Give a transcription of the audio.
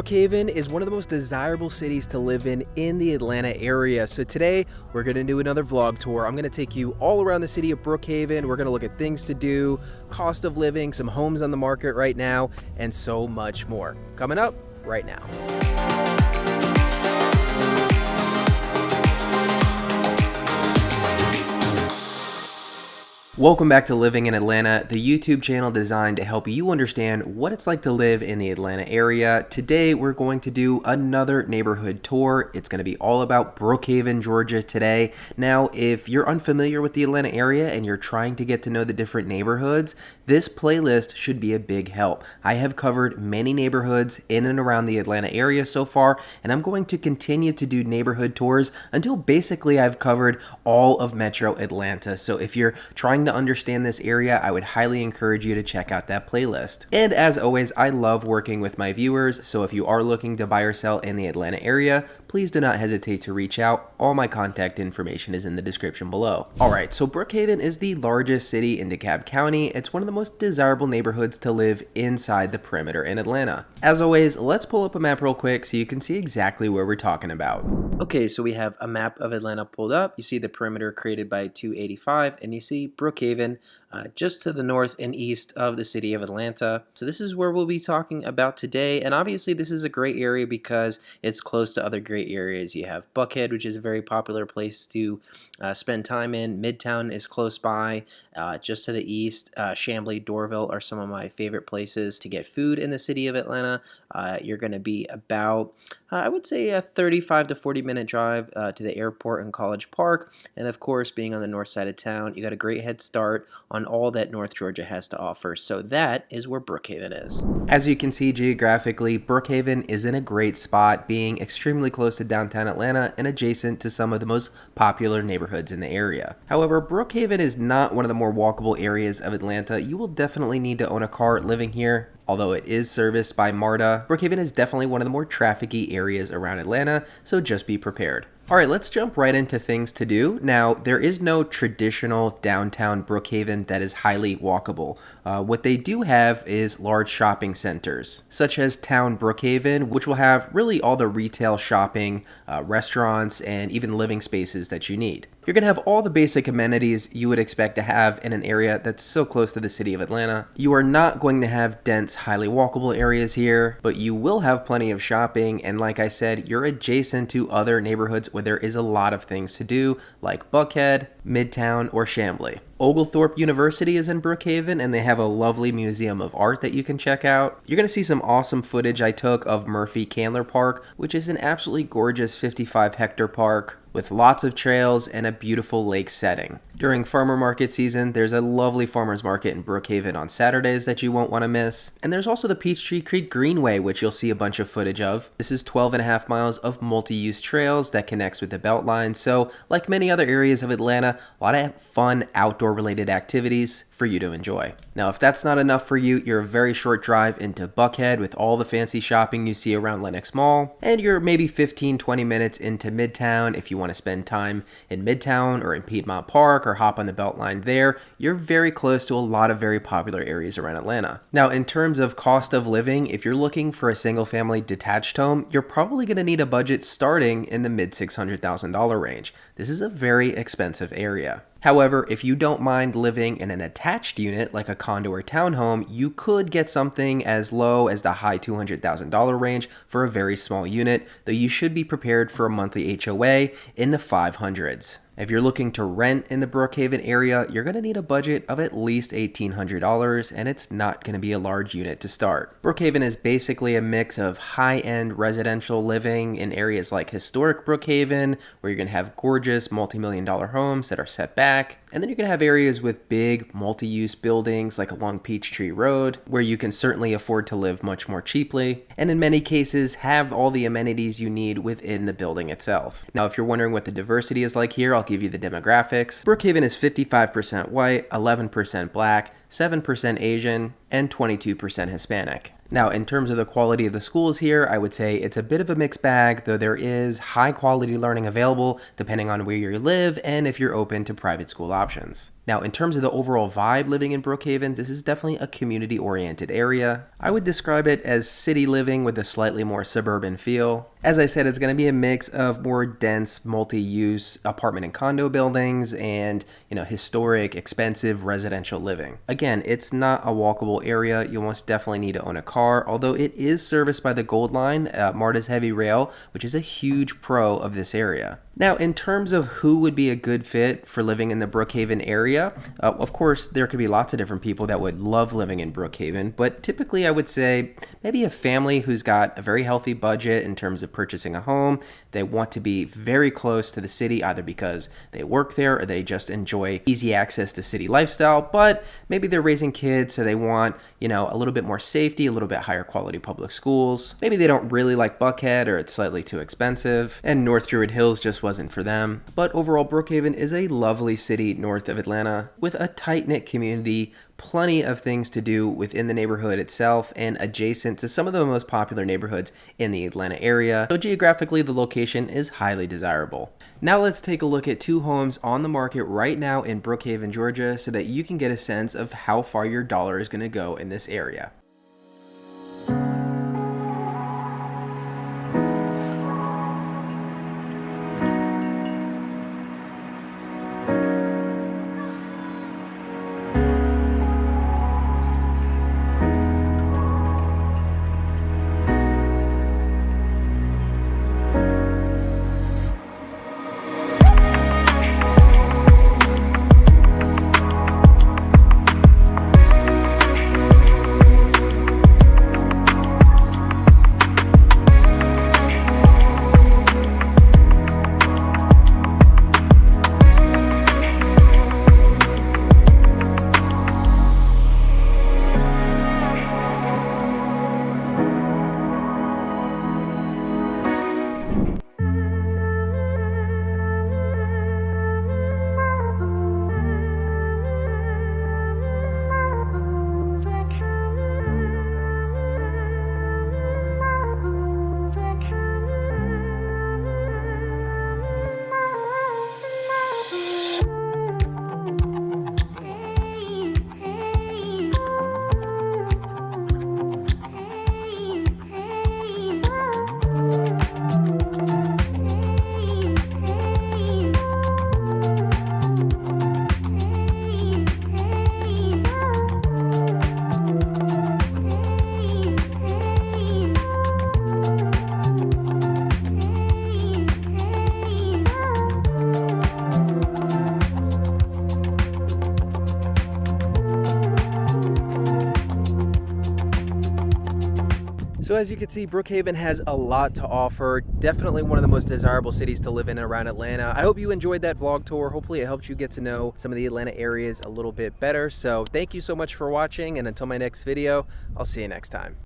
Brookhaven is one of the most desirable cities to live in the Atlanta area. So today we're going to do another vlog tour. I'm going to take you all around the city of Brookhaven. We're going to look at things to do, cost of living, some homes on the market right now, and so much more. Coming up right now. Welcome back to Living in Atlanta, the YouTube channel designed to help you understand what it's like to live in the Atlanta area. Today, we're going to do another neighborhood tour. It's going to be all about Brookhaven, Georgia today. Now, if you're unfamiliar with the Atlanta area and you're trying to get to know the different neighborhoods, this playlist should be a big help. I have covered many neighborhoods in and around the Atlanta area so far, and I'm going to continue to do neighborhood tours until basically I've covered all of Metro Atlanta. So if you're trying to understand this area, I would highly encourage you to check out that playlist. And as always, I love working with my viewers, so if you are looking to buy or sell in the Atlanta area, please do not hesitate to reach out. All my contact information is in the description below. Alright, so Brookhaven is the largest city in DeKalb County. It's one of the most desirable neighborhoods to live inside the perimeter in Atlanta. As always, let's pull up a map real quick so you can see exactly where we're talking about. Okay, so we have a map of Atlanta pulled up. You see the perimeter created by 285, and you see Brookhaven just to the north and east of the city of Atlanta. So this is where we'll be talking about today, and obviously this is a great area because it's close to other great areas. You have Buckhead, which is a very popular place to spend time in. Midtown is close by, just to the east. Chamblee, Dorville are some of my favorite places to get food in the city of Atlanta. You're going to be about, I would say, a 35 to 40 minute drive to the airport and College Park. And of course, being on the north side of town, you got a great head start on all that North Georgia has to offer. So that is where Brookhaven is. As you can see geographically, Brookhaven is in a great spot, being extremely close to downtown Atlanta and adjacent to some of the most popular neighborhoods in the area. However, Brookhaven is not one of the more walkable areas of Atlanta. You will definitely need to own a car living here. Although it is serviced by MARTA, Brookhaven is definitely one of the more trafficy areas around Atlanta, so just be prepared. Alright, let's jump right into things to do. Now, there is no traditional downtown Brookhaven that is highly walkable. What they do have is large shopping centers, such as Town Brookhaven, which will have really all the retail shopping, restaurants, and even living spaces that you need. You're going to have all the basic amenities you would expect to have in an area that's so close to the city of Atlanta. You are not going to have dense, highly walkable areas here, but you will have plenty of shopping, and like I said, you're adjacent to other neighborhoods where there is a lot of things to do, like Buckhead, Midtown, or Chamblee. Oglethorpe University is in Brookhaven, and they have a lovely museum of art that you can check out. You're going to see some awesome footage I took of Murphy Candler Park, which is an absolutely gorgeous 55-hectare park with lots of trails and a beautiful lake setting. During farmer market season, there's a lovely farmer's market in Brookhaven on Saturdays that you won't want to miss. And there's also the Peachtree Creek Greenway, which you'll see a bunch of footage of. This is 12.5 miles of multi-use trails that connects with the Beltline. So, like many other areas of Atlanta, a lot of fun outdoor-related activities for you to enjoy. Now, if that's not enough for you, you're a very short drive into Buckhead with all the fancy shopping you see around Lenox Mall, and you're maybe 15-20 minutes into Midtown. If you want to spend time in Midtown or in Piedmont Park or hop on the Beltline there, you're very close to a lot of very popular areas around Atlanta. Now, in terms of cost of living, if you're looking for a single-family detached home, you're probably going to need a budget starting in the mid $600,000 range. This is a very expensive area. However, if you don't mind living in an attached unit like a condo or townhome, you could get something as low as the high $200,000 range for a very small unit, though you should be prepared for a monthly HOA in the 500s. If you're looking to rent in the Brookhaven area, you're going to need a budget of at least $1,800, and it's not going to be a large unit to start. Brookhaven is basically a mix of high-end residential living in areas like historic Brookhaven, where you're going to have gorgeous multi-million-dollar homes that are set back, and then you're going to have areas with big multi-use buildings like along Peachtree Road, where you can certainly afford to live much more cheaply, and in many cases have all the amenities you need within the building itself. Now, if you're wondering what the diversity is like here, I'll give you the demographics. Brookhaven is 55% white, 11% black, 7% Asian, and 22% Hispanic. Now, in terms of the quality of the schools here, I would say it's a bit of a mixed bag, though there is high quality learning available depending on where you live and if you're open to private school options. Now, in terms of the overall vibe living in Brookhaven, this is definitely a community-oriented area. I would describe it as city living with a slightly more suburban feel. As I said, it's going to be a mix of more dense, multi-use apartment and condo buildings and, historic, expensive residential living. Again, it's not a walkable area. You'll most definitely need to own a car, although it is serviced by the Gold Line, MARTA's heavy rail, which is a huge pro of this area. Now, in terms of who would be a good fit for living in the Brookhaven area, of course, there could be lots of different people that would love living in Brookhaven, but typically I would say maybe a family who's got a very healthy budget in terms of purchasing a home. They want to be very close to the city, either because they work there or they just enjoy easy access to city lifestyle, but maybe they're raising kids, so they want, a little bit more safety, a little bit higher quality public schools. Maybe they don't really like Buckhead or it's slightly too expensive, and North Druid Hills just wasn't for them. But overall, Brookhaven is a lovely city north of Atlanta with a tight-knit community, plenty of things to do within the neighborhood itself and adjacent to some of the most popular neighborhoods in the Atlanta area. So geographically, the location is highly desirable. Now let's take a look at 2 homes on the market right now in Brookhaven, Georgia, so that you can get a sense of how far your dollar is going to go in this area. So as you can see, Brookhaven has a lot to offer. Definitely one of the most desirable cities to live in around Atlanta. I hope you enjoyed that vlog tour. Hopefully it helped you get to know some of the Atlanta areas a little bit better. So thank you so much for watching, and until my next video, I'll see you next time.